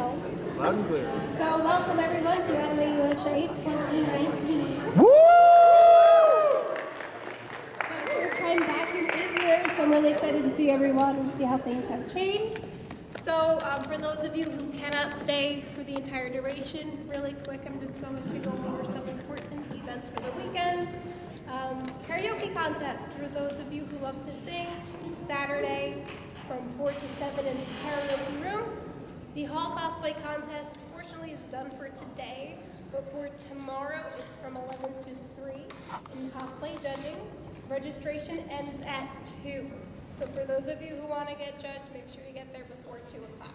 don't. Loud and clear. So welcome everyone to AnimeUSA 2019. Woo! My first time back in 8 years, so I'm really excited to see everyone and see how things have changed. So for those of you who cannot stay for the entire duration, really quick, I'm just going to go over some important events for the weekend. Karaoke contest for those of you who love to sing, Saturday from 4 to 7 in the karaoke room. The hall cosplay contest, unfortunately, is done for today, but for tomorrow, it's from 11 to 3 in cosplay judging. Registration ends at 2. So for those of you who want to get judged, make sure you get there before 2 o'clock.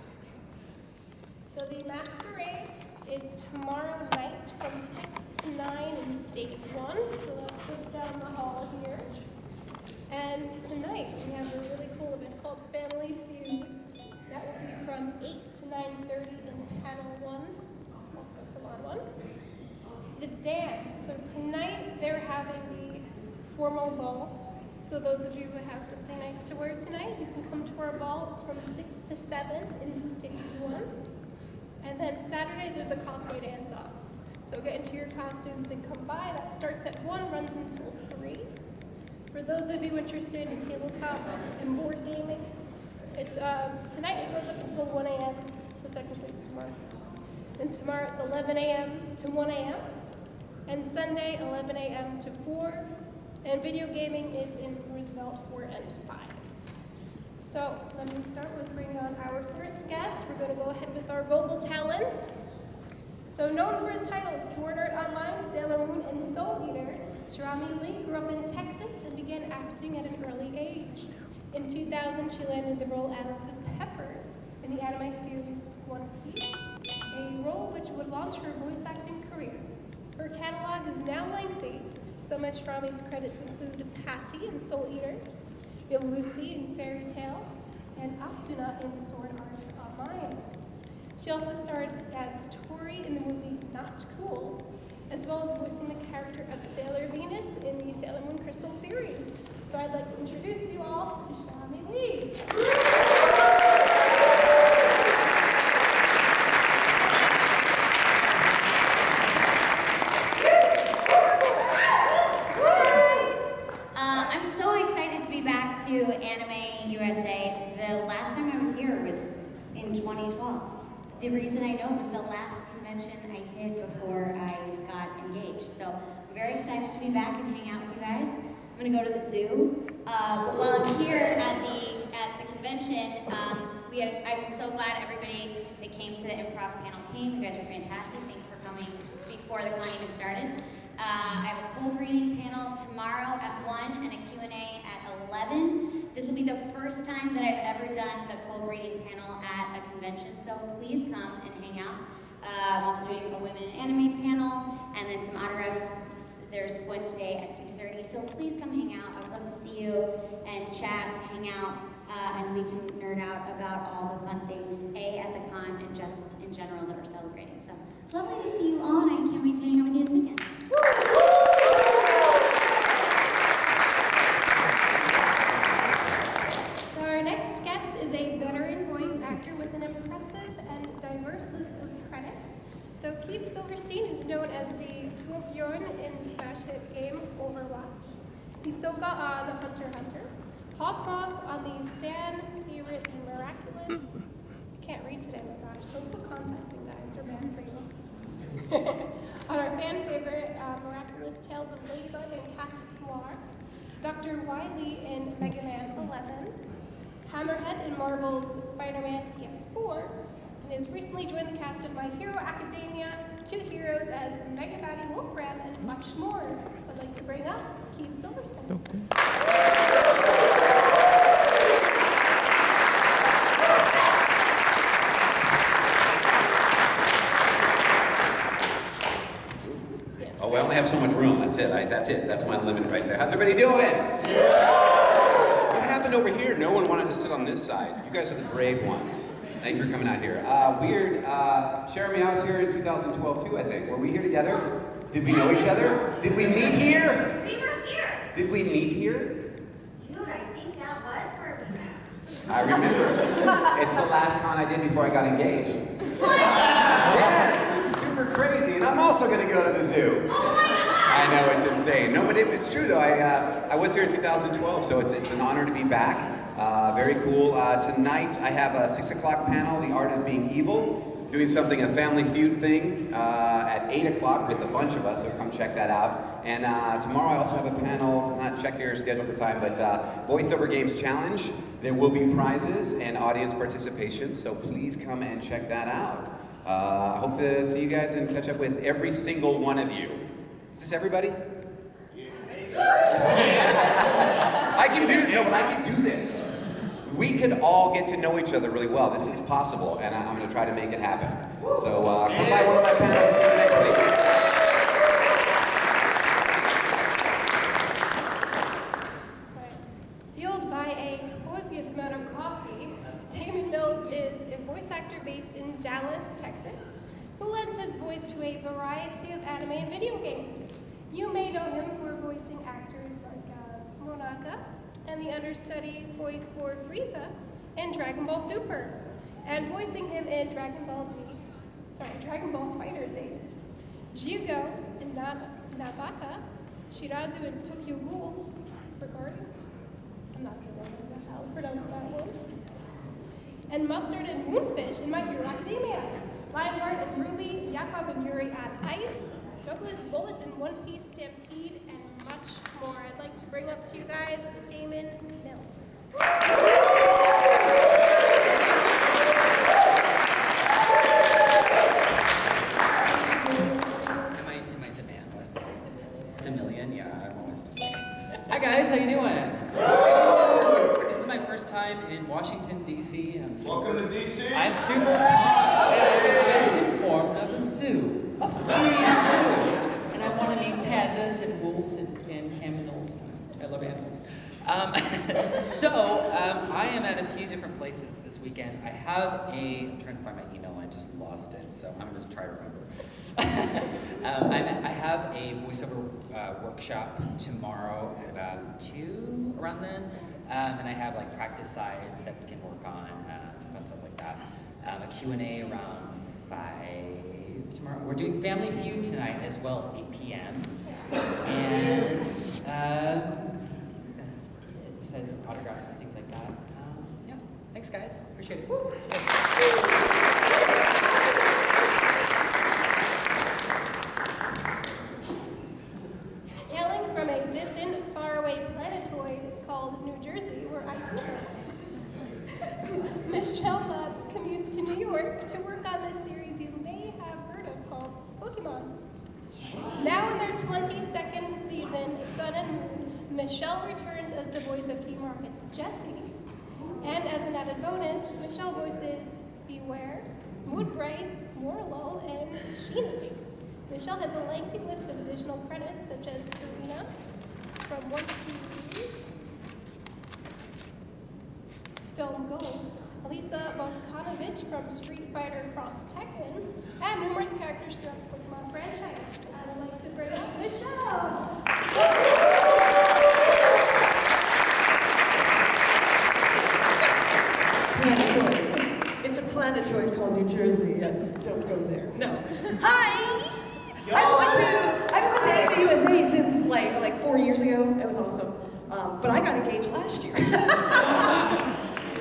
So the masquerade is tomorrow night from 6 to 9 in Stage 1. So that's just down the hall here. And tonight we have a really cool event called Family Feud. That will be from 8 to 9:30 in Panel 1, also Salon 1. The dance. So tonight they're having the formal ball. So those of you who have something nice to wear tonight, you can come to our ball. It's from 6 to 7 in Stage 1. And then Saturday there's a cosplay dance-off. So get into your costumes and come by. That starts at 1, runs until 3. For those of you interested in tabletop and board gaming, it's tonight it goes up until 1 a.m., so technically tomorrow. And tomorrow it's 11 a.m. to 1 a.m. And Sunday 11 a.m. to 4. And video gaming is in Roosevelt 4 and 5. So let me start with bringing on our first guest. We're going to go ahead with our vocal talent. So known for titles Sword Art Online, Sailor Moon, and Soul Eater, Ceremonies grew up in Texas and began acting at an early age. In 2000, she landed the role as Pepper in the anime series One Piece, a role which would launch her voice acting career. Her catalog is now lengthy. Some of Shirami's credits include Patty in Soul Eater, Lucy in Fairy Tale, and Asuna in Sword Art Online. She also starred as Tori in the movie Not Cool, as well as voicing the character of Sailor Venus in the Sailor Moon Crystal series. So I'd like to introduce you all to Shami Lee. I'm so excited to be back to AnimeUSA. The last time I was here was in 2012. The reason I know it was the last convention I did before I got engaged. So I'm very excited to be back and hang out with you guys. I'm gonna go to the zoo. But while I'm here at the convention, I'm so glad everybody that came to the improv panel came. You guys were fantastic. Thanks for coming before the con even started. I have a cold reading panel tomorrow at 1 and a Q&A at 11. This will be the first time that I've ever done a cold reading panel at a convention, so please come and hang out. I'm also doing a women in anime panel, and then some autographs. There's one today at 6:30, so please come hang out. I would love to see you and chat, hang out, and we can nerd out about all the fun things, at the con and just in general that we're celebrating. So lovely to see you all, and I can't wait to hang out with you this weekend. So our next guest is a veteran voice actor with an impressive and diverse list of credits. So Keith Silverstein is known as the Torbjorn in the smash hit game Overwatch. Hisoka on Hunter x Hunter. Hawkmoth on the fan favorite The Miraculous. I can't read today, my gosh. Don't put contacts in, guys. They're bad for you. On our fan favorite Miraculous Tales of Ladybug and Cat Noir. Dr. Wily in Mega Man 11. Hammerhead in Marvel's Spider-Man PS4. And has recently joined the cast of My Hero Academia, 2 heroes as Mega Baddie Wolfram, and much more. I'd like to bring up Keith Silverstein. Okay. Oh, I only have so much room. That's it. That's my limit right there. How's everybody doing? Yeah! What happened over here? No one wanted to sit on this side. You guys are the brave ones. Thank you for coming out here. Weird. Jeremy, I was here in 2012 too, I think. Were we here together? Did we know each other? Did we meet here? We were here. Did we meet here? Dude, I think I remember. It's the last con I did before I got engaged. Yes, it's super crazy, and I'm also going to go to the zoo. I know, it's insane. No, but it's true though. I was here in 2012, so it's an honor to be back. Very cool. Tonight I have a 6 o'clock panel, The Art of Being Evil. Doing something, a Family Feud thing at 8 o'clock with a bunch of us, so come check that out. And tomorrow I also have a panel, not check your schedule for time, but Voiceover Games Challenge. There will be prizes and audience participation, so please come and check that out. I hope to see you guys and catch up with every single one of you. Is this everybody? I can do this. We could all get to know each other really well. This is possible, and I'm going to try to make it happen. So come by one of my panels and do the next Right. Fueled by a copious amount of coffee, Damon Mills is a voice actor based in Dallas, Texas, who lends his voice to a variety of anime and video games. You may know him for voicing actors like Monaka, and the understudy voice for Frieza in Dragon Ball Super, and voicing him in Dragon Ball FighterZ, Jiugo in Nabaka, Shirazu in Tokyo Ghoul, regarding, I'm not sure how to pronounce that one, and Mustard and Moonfish in My Hero Academia, Lionheart and Ruby, Yakov and Yuri on Ice, Douglas Bullet in One Piece Stampede, and much more. I'd like to bring up to you guys Damon Mills. Am I demand like Demillion? Yeah, I'm always Demillion. Hi guys, how you doing? This is my first time in Washington D.C. Welcome to DC. I'm super pumped. I was just informed of a zoo, a free zoo, and I want to meet pandas and wolves and aminals. I love animals. I am at a few different places this weekend. I'm trying to find my email and I just lost it, so I'm going to try to remember. I have a voiceover workshop tomorrow at about 2, around then. And I have like practice sides that we can work on, fun stuff like that. A Q&A around 5 tomorrow. We're doing Family Feud tonight as well, 8 p.m. And that's it, besides autographs and things like that. Yeah, thanks guys, appreciate it. Woo. Hailing from a distant, faraway planetoid called New Jersey, where I live, Michelle Butts commutes to New York to work on this series you may have heard of called Pokemon. Now in their 22nd season, Sun and Moon, Michelle returns as the voice of Team Rocket's Jessie. And as an added bonus, Michelle voices Beware, Moonbright, Morlul, and Sheenaty. Michelle has a lengthy list of additional credits, such as Karina from One Piece, Film Gold, Elisa Voskanovic from Street Fighter Cross Tekken, and numerous characters throughout the Pokemon franchise. I'd like to bring up Michelle! Planetoid. It's a planetoid called New Jersey. Yes, don't go there. No. Hi! I haven't been to AnimeUSA since like 4 years ago. It was awesome. But I got engaged last year.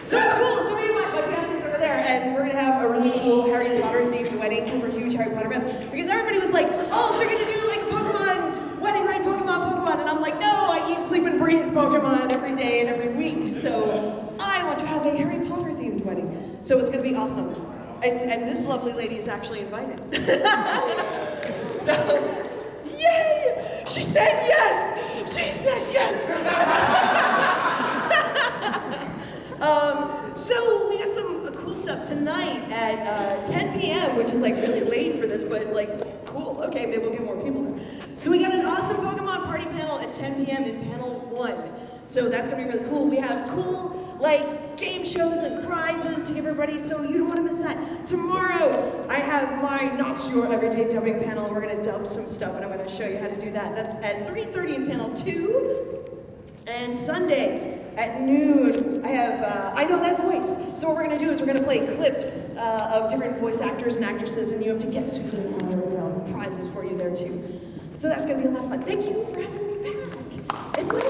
So it's cool. So me and my fiance's over there, and we're gonna have a really cool Harry Potter themed wedding because we're huge Harry Potter fans. Because everybody was like, "Oh, so you're gonna do like a Pokemon wedding, right? Pokemon," and I'm like, "No, I eat, sleep, and breathe Pokemon every day and every week. So I want to have a Harry Potter themed wedding. So it's gonna be awesome." And this lovely lady is actually invited. So, yay! She said yes! She said yes! So we got some cool stuff tonight at 10 p.m., which is like really late for this, but like cool. Okay, maybe we'll get more people there. So we got an awesome Pokemon party panel at 10 p.m. in panel 1. So that's gonna be really cool. We have cool like game shows and prizes to give everybody, so you don't want to miss that. Tomorrow I have my Not Your Everyday Dubbing panel. We're gonna dub some stuff, and I'm gonna show you how to do that. That's at 3:30 in panel 2. And Sunday, at noon, I have I Know That Voice. So what we're going to do is we're going to play clips of different voice actors and actresses, and you have to guess who they are. And prizes for you there too. So that's going to be a lot of fun. Thank you for having me back. It's so good.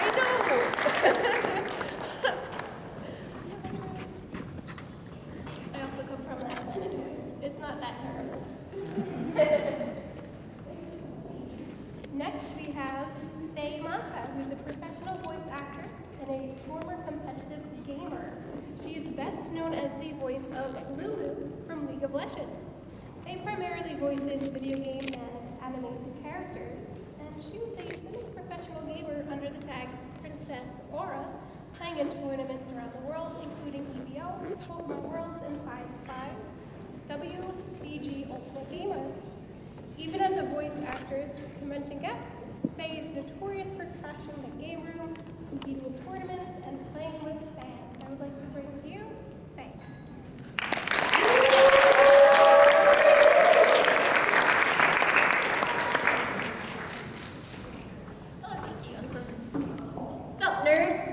I know. I also come from that planet. It's not that terrible. Next, we have Faye Mata, who's a professional voice actress and a former competitive gamer. She is best known as the voice of Lulu from League of Legends. Faye primarily voices video game and animated characters, and she was a semi-professional gamer under the tag Princess Aura, playing in tournaments around the world, including EVO, Pokemon Worlds, and Five Prize, WCG Ultimate Gamer. Even as a voice actress, convention guest, Faye is notorious for crashing the game room, competing in tournaments, and playing with fans. I would like to bring to you, Faye. Oh, thank you. Sup, nerds?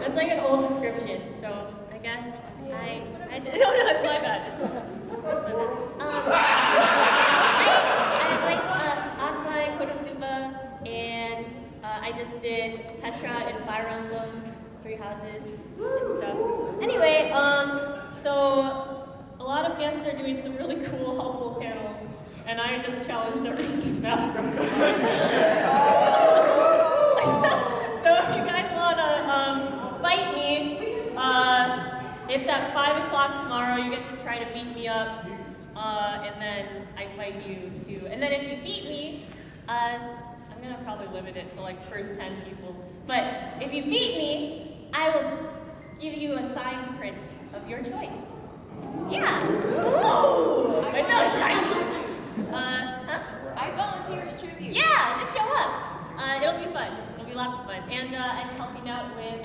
That's like an old description, so I guess I did. No, it's my bad. I voiced Aqua and Konosuba, and I just did Petra in Fire Emblem, Three Houses, and stuff. Anyway, so a lot of guests are doing some really cool, helpful panels, and I just challenged everyone to Smash Bros. So if you guys want to fight me, it's at 5 o'clock tomorrow. You get to try to beat me up, and then I fight you too. And then if you beat me, I'm going to probably limit it to like first 10 people. But if you beat me, I will give you a signed print of your choice. Yeah. Ooh! I know, shiny. I volunteer as tribute. Yeah, just show up. It'll be fun. It'll be lots of fun. And I'm helping out with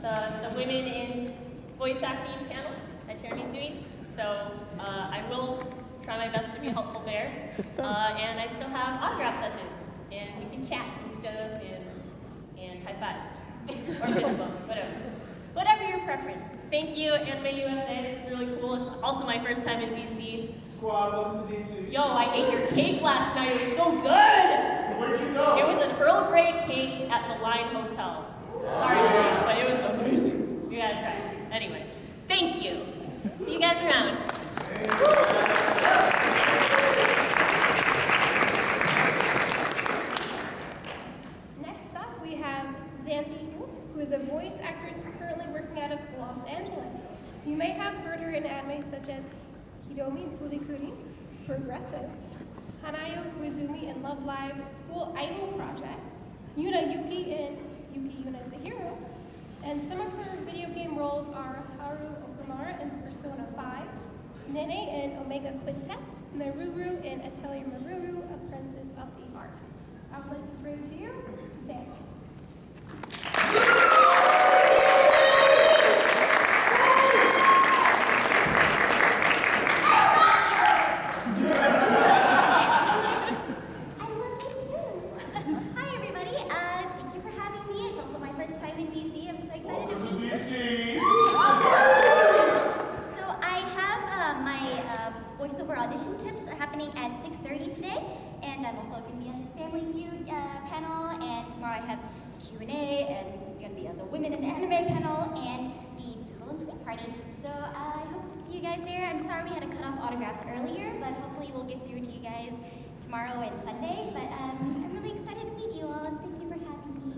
the women in voice acting panel that Ceremonies doing. So I will try my best to be helpful there. And I still have autograph sessions, and we can chat and stuff, and high five or fist bump, whatever. Whatever your preference. Thank you, AnimeUSA. This is really cool. It's also my first time in DC. Squad, welcome to DC. Yo, I ate your cake last night. It was so good. Where'd you go? It was an Earl Grey cake at the Line Hotel. Sorry, but it was amazing. You gotta try it. Anyway, thank you. See you guys around. Next up, we have Xanthi, who is a voice actress currently working out of Los Angeles. You may have heard her in anime such as Hidomi and Furikuri, Progressive, Hanayo Koizumi in Love Live School Idol Project, Yuna Yuki in Yuki Yuna is a Hero, and some of her video game roles are Haru Okamura in Persona 5, Nene in Omega Quintet, Maruru in Atelier Maruru, Apprentice of the Arts. I would like to bring to you, Sam. Hi, everybody. Thank you for having me. It's also my first time in DC. I'm so excited to Welcome be to here. DC. So I have my voiceover audition tips happening at 6:30 today, and I'm also going to be on the Family Feud panel, and tomorrow I have Q&A, and going to be on the Women in Anime panel, and the Turtle and Twin Party. So I hope to see you guys there. I'm sorry we had to cut off autographs earlier, but hopefully we'll get through to you guys tomorrow and Sunday. But I'm really excited to meet you all, and thank you for having me.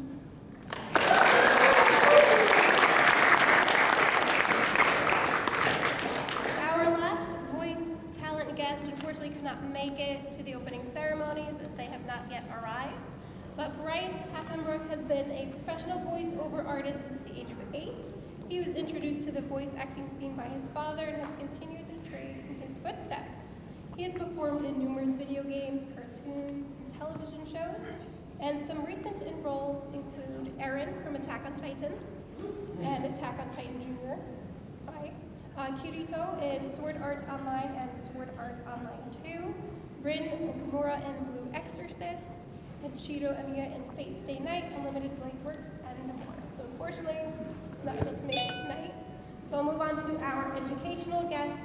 Our last voice talent guest unfortunately could not make it to the opening ceremonies as they have not yet arrived. But Bryce Papenbrook has been a professional voiceover artist since the age of 8. He was introduced to the voice acting scene by his father and has continued the trade in his footsteps. He has performed in numerous video games, cartoons, and television shows, and some recent roles include Eren from Attack on Titan and Attack on Titan Jr. Hi. Kirito in Sword Art Online and Sword Art Online 2, Rin Okamura in Blue Exorcist, and Shiro Emiya in Fate Stay Night, Unlimited Blade Works, and more. So unfortunately, I'm not able to make it tonight. So I'll move on to our educational guests.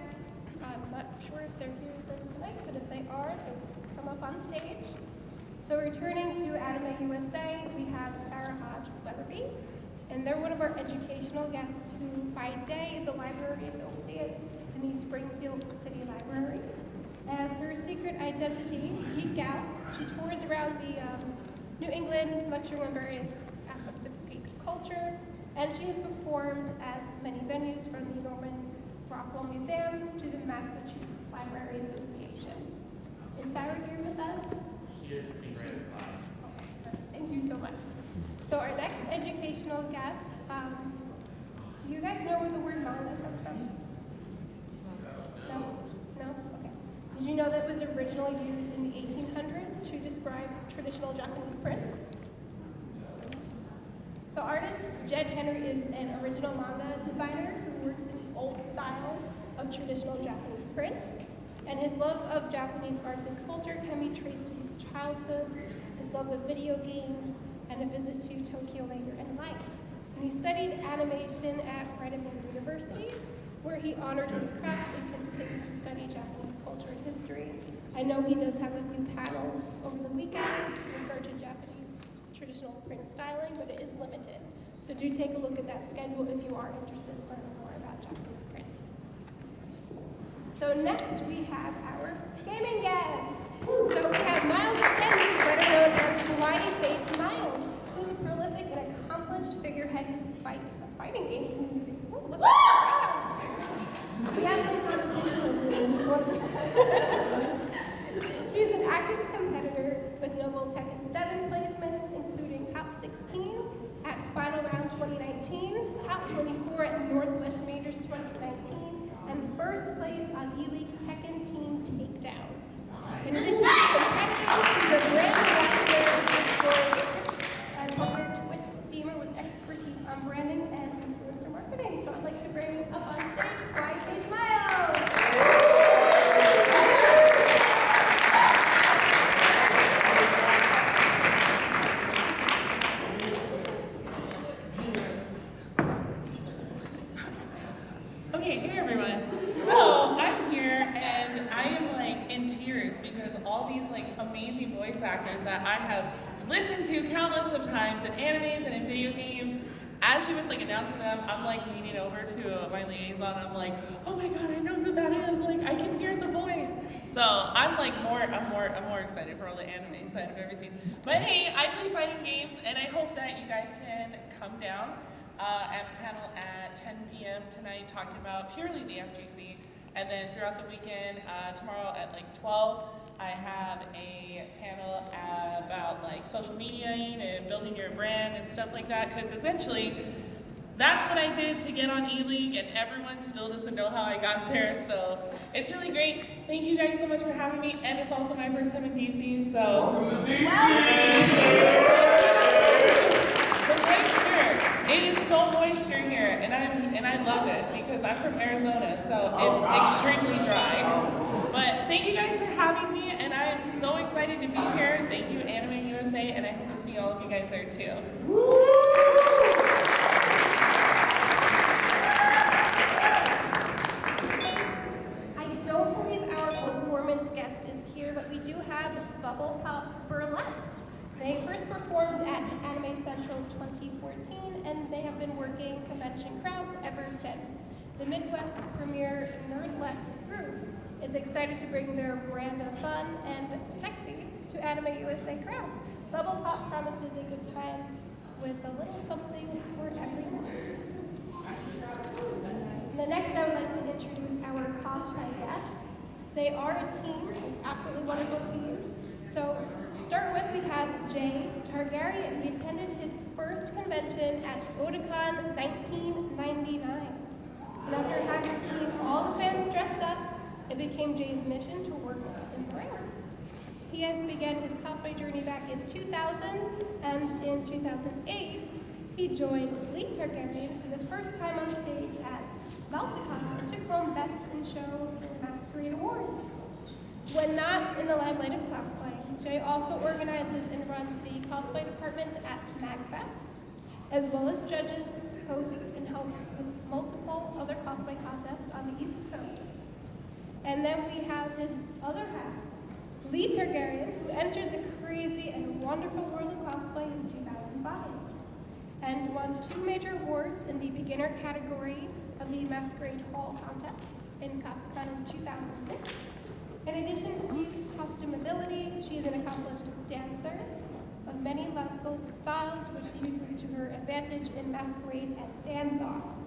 I'm not sure if they're here with us tonight, but if they are, they'll come up on stage. So returning to AnimeUSA, we have Sarah Hodge Weatherby, and they're one of our educational guests who by day is a library associate in the Springfield City Library. As her secret identity, Geek Gal, she tours around the New England lecturing on various aspects of geek culture, and she has performed at many venues from the Norman Rockwell Museum to the Massachusetts Library Association. Is Sarah here with us? She is being ratified. Okay, thank you so much. So our next educational guest, do you guys know where the word manga comes from? No? No? Okay. Did you know that it was originally used in the 1800s to describe traditional Japanese print? So artist Jed Henry is an original manga designer who works in the old style of traditional Japanese prints. And his love of Japanese arts and culture can be traced to his childhood, his love of video games, and a visit to Tokyo later in life. And he studied animation at Brigham Young University, where he honored his craft and continued to study Japanese culture and history. I know he does have a few panels over the weekend in regard to Japanese traditional print styling, but it is limited. So do take a look at that schedule if you are interested in learning more about Japanese prints. So next we have our gaming guest. So we have Miles Kennedy, better known as Hawaii Faith Miles, who's a prolific and accomplished figurehead in the fighting game community. Oh, look at that. We have some competition over here. She's an active competitor with Noble Tekken 7 placements, including top 16 at Final Round 2019, top 24 at Northwest Majors 2019, and first place on E-League Tekken Team Takedown. In addition to competitive, she's a brand ambassador and a Twitch streamer with expertise on branding and influencer marketing. So I'd like to bring up on stage Hawaii Faith Miles. Okay, hey everyone. So I'm here and I am like in tears because all these like amazing voice actors that I have listened to countless of times in animes and in video games. As she was like announcing them, I'm like leaning over to my liaison. I'm like, oh my god, I know who that is. Like I can hear the voice. So I'm like I'm more excited for all the anime side of everything. But hey, I play fighting games and I hope that you guys can come down at a panel at 10 p.m. tonight talking about purely the FGC. And then throughout the weekend, tomorrow at like 12, I have a panel about like social media and building your brand and stuff like that. Because essentially, that's what I did to get on E-League, and everyone still doesn't know how I got there. So it's really great. Thank you guys so much for having me. And it's also my first time in DC. So welcome to DC. The moisture. It is so moisture here, and I love it because I'm from Arizona, so it's extremely dry. But thank you guys for having me, and I am so excited to be here. Thank you, AnimeUSA, and I hope to see all of you guys there too. I don't believe our performance guest is here, but we do have Bubble Pop Burlesque. They first performed at Anime Central 2014, and they have been working convention crowds ever since. The Midwest's premier Nerdlesque group is excited to bring their brand of fun and sexy to AnimeUSA crowd. Bubble Pop promises a good time with a little something for everyone. And the next I would like to introduce our cosplay guests. They are a team, absolutely wonderful team. So start with, we have Jay Targaryen. He attended his first convention at Otaku 1999. And after having seen all the fans dressed up, it became Jay's mission to work in brands. He has begun his cosplay journey back in 2000, and in 2008, He joined Lee Targaryen for the first time on stage at Balticon and took home Best in Show and Masquerade Award. When not in the limelight of cosplay, Jay also organizes and runs the cosplay department at MagFest, as well as judges, hosts, and helps with multiple other cosplay contests on the East Coast. And then we have his other half, Lee Targaryen, who entered the crazy and wonderful world of cosplay in 2005, and won 2 major awards in the beginner category of the Masquerade Hall contest in Katsukan in 2006. In addition to Lee's costume ability, she is an accomplished dancer of many levels and styles, which she uses to her advantage in Masquerade and dance-offs.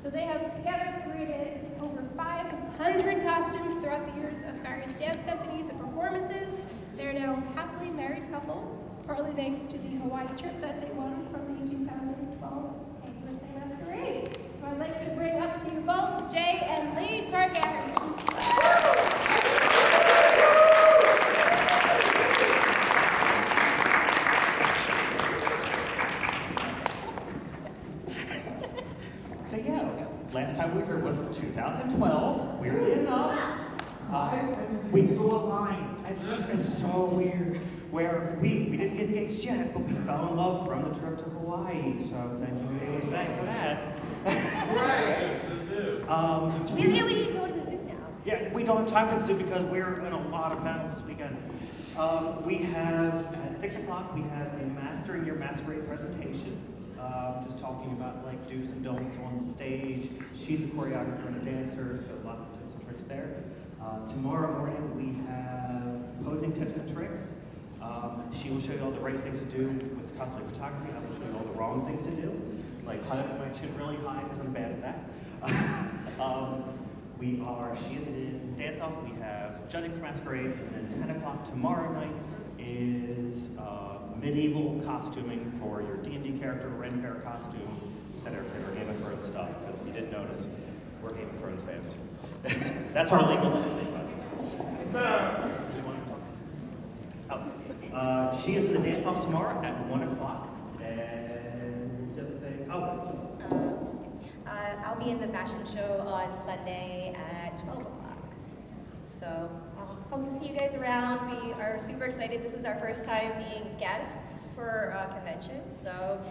So they have together created over 500 costumes throughout the years of various dance companies and performances. They're now a happily married couple, partly thanks to the Hawaii trip that they won from the 2012 AnimeUSA Masquerade. So I'd like to bring up to you both Jay and Lee Targaryen. So yeah, last time we were here was 2012, weirdly enough. We saw a line. It's so weird. Where we didn't get engaged yet, but we fell in love from the trip to Hawaii. So thank you, AnimeUSA, for that. We need to go to the zoo now. Yeah, we don't have time for the zoo because we're in a lot of panels this weekend. We have, at 6 o'clock, we have a Mastering Your Masquerade presentation. Just talking about like do's and don'ts on the stage. She's a choreographer and a dancer, so lots of tips and tricks there. Tomorrow morning we have posing tips and tricks. She will show you all the right things to do with cosplay photography. I will show you all the wrong things to do, like highlight my chin really high because I'm bad at that. She is in dance off. We have judging for Masquerade, and then 10 o'clock tomorrow night is medieval costuming for your D&D character, Ren Fair costume, etc., etc., Game of Thrones stuff, because if you didn't notice, we're Game of Thrones fans. That's our legal last name, by the way. She is in the dance off tomorrow at 1 o'clock, and the other thing, I'll be in the fashion show on Sunday at 12 o'clock. So hope to see you guys around. We are super excited. This is our first time being guests for a convention. So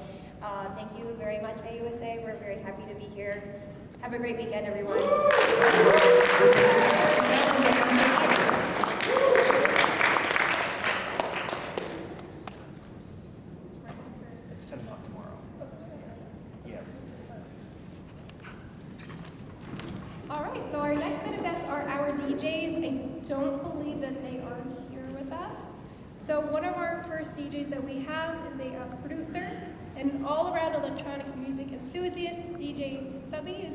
thank you very much, AUSA. We're very happy to be here. Have a great weekend, everyone. it's 10 o'clock tomorrow. Yeah. All right, so our next set of guests are our DJs. I don't believe that they are here with us. So one of our first DJs that we have is a producer and all-around electronic music enthusiast. DJ Subby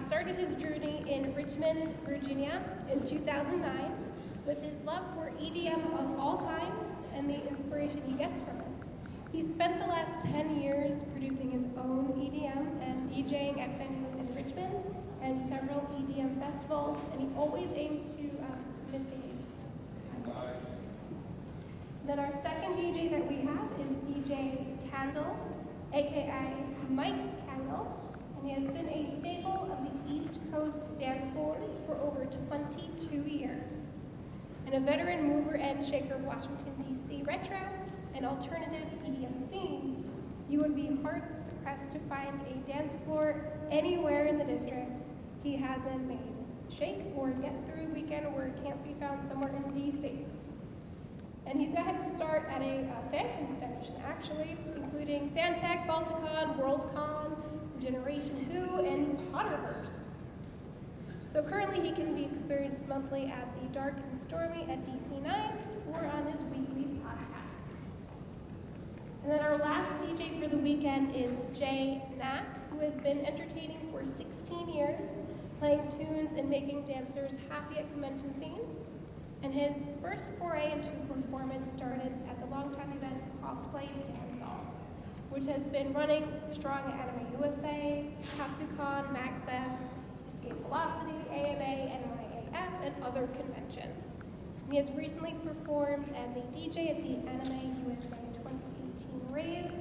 started his journey in Richmond, Virginia in 2009 with his love for EDM of all kinds and the inspiration he gets from it. He spent the last 10 years producing his own EDM and DJing at venues in Richmond and several EDM festivals, and he always aims to misbehave. Then our second DJ that we have is DJ Candle, aka Mike Candle, and he has been a staple of the East Coast dance floors for over 22 years. And a veteran mover and shaker of Washington, D.C. retro and alternative EDM scenes, you would be hard-pressed to find a dance floor anywhere in the district he hasn't made shake or get through weekend where it can't be found somewhere in D.C. And he's got his start at a fan convention, actually, including Fantech, Balticon, Worldcon, Generation Who, and Potterverse. So currently he can be experienced monthly at the Dark and Stormy at DC9 or on his weekly podcast. And then our last DJ for the weekend is Jay Knack, who has been entertaining for 16 years, playing tunes and making dancers happy at convention scenes. And his first foray into performance started at the longtime event Cosplay Dance Off, which has been running strong at AnimeUSA, Katsukan, MagFest, Escape Velocity, AMA, NYAF, and other conventions. And he has recently performed as a DJ at the AnimeUSA 2018 Rave,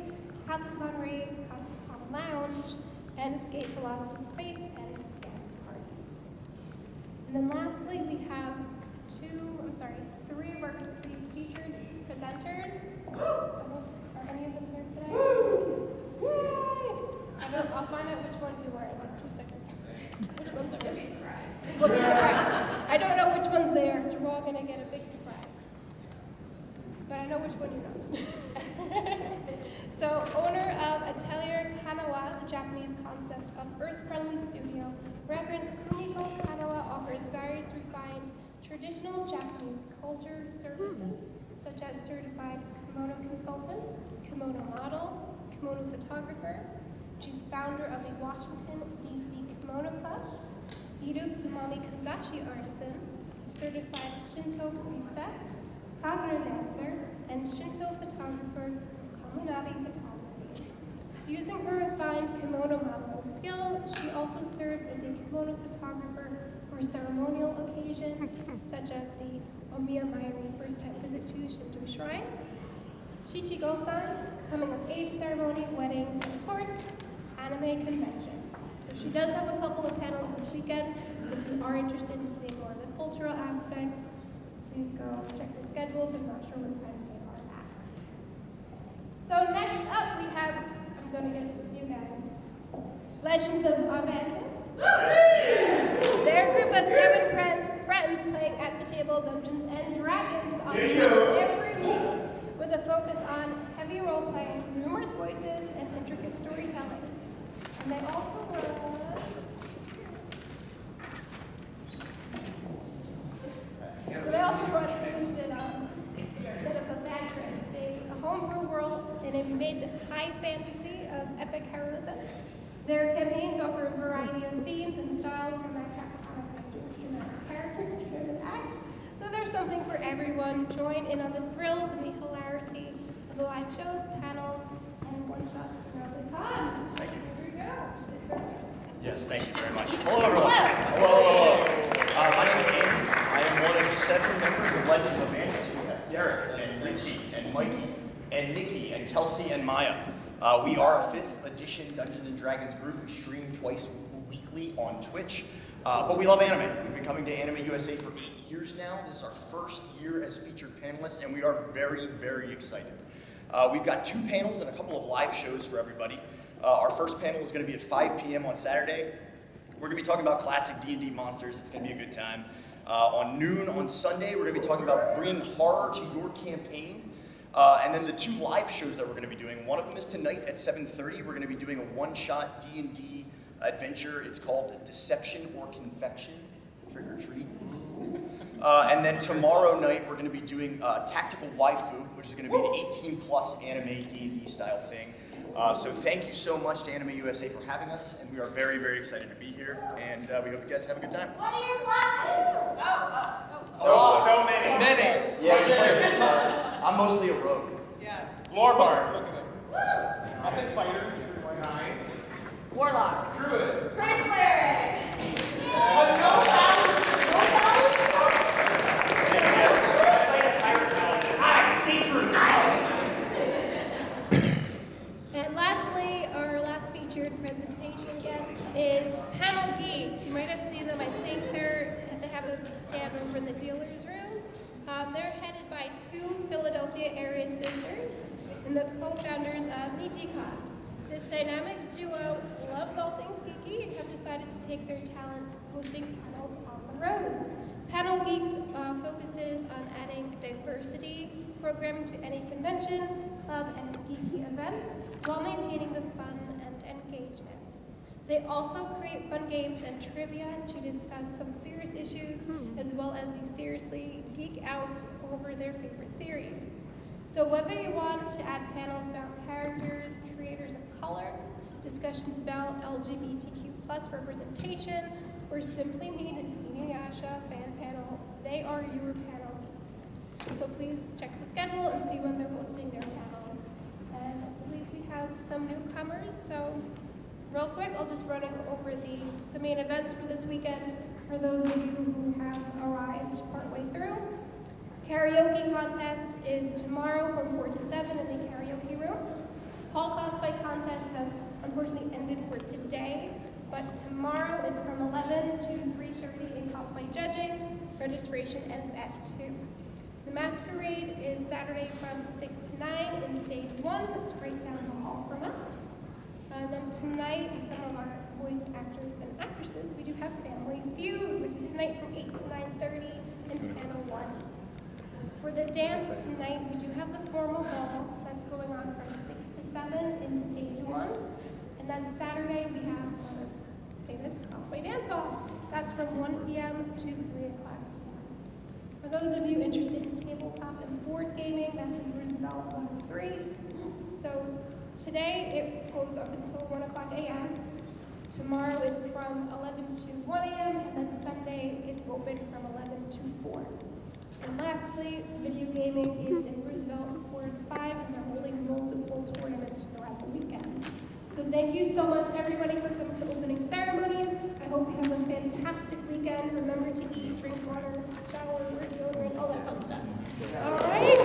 Katsukon Rave, Katsukon Lounge, and Escape Velocity Space and Dance Party. And then lastly, we have three of our featured presenters. Are any of them here today? Yay! I'll find out which ones you were in like 2 seconds. Which ones are we? We'll be surprised. I don't know which ones they are, so we're all going to get a big surprise. But I know which one you know. So, owner of Atelier Kanawa, the Japanese concept of earth-friendly studio, Reverend Kumiko Kanawa offers various refined traditional Japanese culture services, such as certified kimono consultant, kimono model, kimono photographer. She's founder of the Washington, D.C. Kimono Club, Ido Tsumami Kanzashi artisan, certified Shinto priestess, Kagura dancer, and Shinto photographer of Kaminabi photography. So using her refined kimono modeling skill, she also serves as a kimono photographer for ceremonial occasions, such as the Omiya Mayuri first time visit to Shinto Shrine, Shichigo-san, coming of age ceremony, weddings, and of course, anime conventions. So she does have a couple of panels this weekend, so if you are interested in seeing more of the cultural aspect, please go check the schedules. I'm not sure what times they are at. So next up we have, I'm going to guess it's you guys, Legends of Avantis. They're a group of 7 friends playing at the table Dungeons and Dragons on Twitch every week with a focus on heavy role-playing, numerous voices, and intricate storytelling. And they also run instead of Avantis, a homebrew world in a mid-high fantasy of epic heroism. Their campaigns offer a variety of themes and styles from their character-driven acts. So there's something for everyone. Join in on the thrills and the hilarity of the live shows, panels, and one-shots throughout the con. Thank you. Here we go. Yes, thank you very much. Hello, everyone. Hello. My name is Andy. I am one of 7 members of Legends of Avantis. We have Derek and Richie and Mikey and Nikki and Kelsey and Maya. We are a 5th edition Dungeons and Dragons group. We stream twice weekly on Twitch. But we love anime. We've been coming to AnimeUSA for 8 years now. This is our first year as featured panelists, and we are very, very excited. We've got 2 panels and a couple of live shows for everybody. Our first panel is going to be at 5 p.m. on Saturday. We're going to be talking about classic D&D monsters. It's going to be a good time. On noon on Sunday, we're going to be talking about bringing horror to your campaign. And then the 2 live shows that we're going to be doing, one of them is tonight at 7:30. We're going to be doing a one-shot D&D adventure. It's called Deception or Confection, Trick or Treat. And then tomorrow night, we're going to be doing Tactical Waifu, which is going to be an 18+ anime D&D style thing. So thank you so much to AnimeUSA for having us, and we are very, very excited to be here, and we hope you guys have a good time. What are your classes? So many. Yeah, I'm mostly a rogue. Yeah. Lore Bard. Look at it. I think fighter. Nice. Warlock. Druid. Great cleric. And lastly, our last featured presentation guest is Panel Geeks. You might have seen them. I think they have a stand over in the dealer's room. They're headed by 2 Philadelphia area sisters and the co-founders of NijiCon. This dynamic duo loves all things geeky and have decided to take their talents hosting panels on the road. Panel Geeks focuses on adding diversity programming to any convention, club, and geeky event while maintaining the fun and engagement. They also create fun games and trivia to discuss some serious issues, as well as the seriously geek out over their favorite series. So whether you want to add panels about characters, creators of color, discussions about LGBTQ+ representation, or simply need an AnimeUSA fan panel, they are your panel geeks. So please check the schedule and see when they're hosting their panels. And I believe we have some newcomers, so real quick, I'll just run over the main events for this weekend for those of you who have arrived partway through. Karaoke contest is tomorrow from 4 to 7 in the karaoke room. Hall cost by unfortunately ended for today, but tomorrow it's from 11 to 3:30 in cosplay judging. Registration ends at 2. The masquerade is Saturday from 6 to 9 in stage 1. That's right down the hall from us. Then tonight, some of our voice actors and actresses, we do have Family Feud, which is tonight from 8 to 9:30 in panel 1. So for the dance tonight, we do have the formal ball, so that's going on from 6 to 7 in stage 1. And then Saturday, we have our famous cosplay dance off. That's from 1 p.m. to 3 o'clock. For those of you interested in tabletop and board gaming, that's in Roosevelt 103. So today it goes up until 1 o'clock a.m. Tomorrow it's from 11 to 1 a.m. and then Sunday it's open from 11 to 4. And lastly, video gaming is in Roosevelt 4 and 5, and they're holding multiple tournaments throughout the weekend. So thank you so much, everybody, for coming to opening ceremonies. I hope you have a fantastic weekend. Remember to eat, drink water, shower, wear deodorant, all that fun stuff. All right?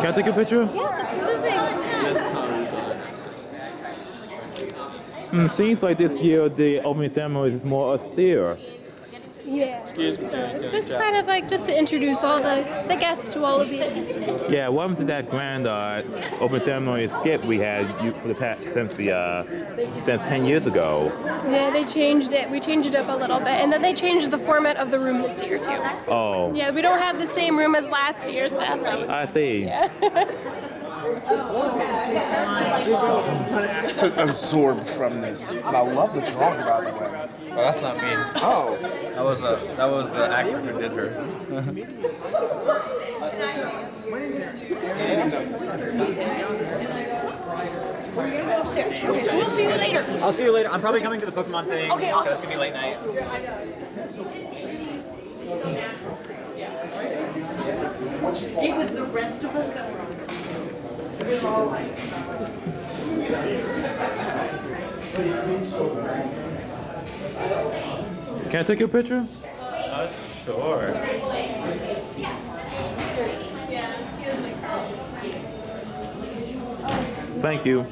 Can I take a picture? Yes, absolutely. Seems like this year the opening ceremony is more austere. Yeah. So it's just kind of like just to introduce all the guests to all of the attendees. Yeah, welcome to that grand opening ceremony skit we had for the past since 10 years ago. Yeah, they changed it. We changed it up a little bit, and then they changed the format of the room this year too. Oh. Yeah, we don't have the same room as last year, sadly. I see. Yeah. To absorb from this. And I love the drawing, by the way. Well, that's not me. Oh. That was the actor who did her. We're gonna go upstairs. Okay, so we'll see you later. I'll see you later. I'm probably coming to the Pokemon thing. Okay, awesome. It's gonna be late night. It was the rest of us that were on. We're all right. Can I take your picture? Sure. Thank you.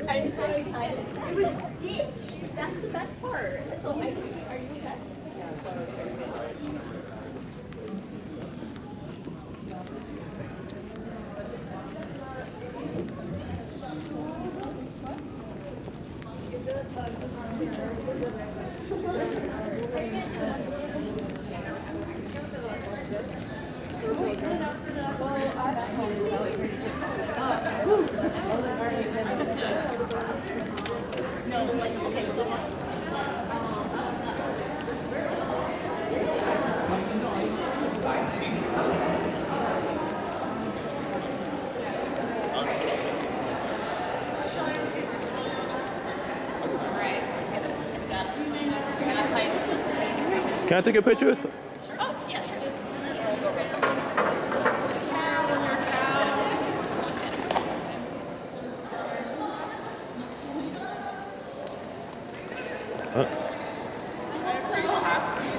I'm so excited. It was Stitch. That's the best part. So are you okay? Can I take a picture? Oh, yeah, sure.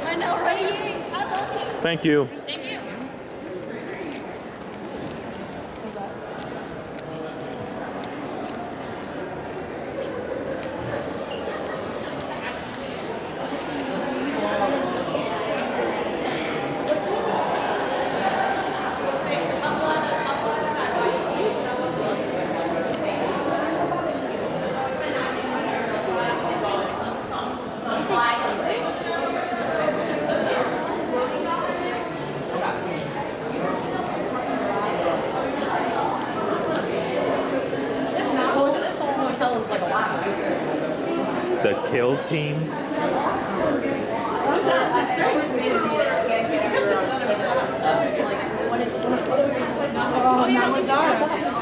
I know, right? I love you. Thank you. Thank you. The kill team. Oh, that was Zara.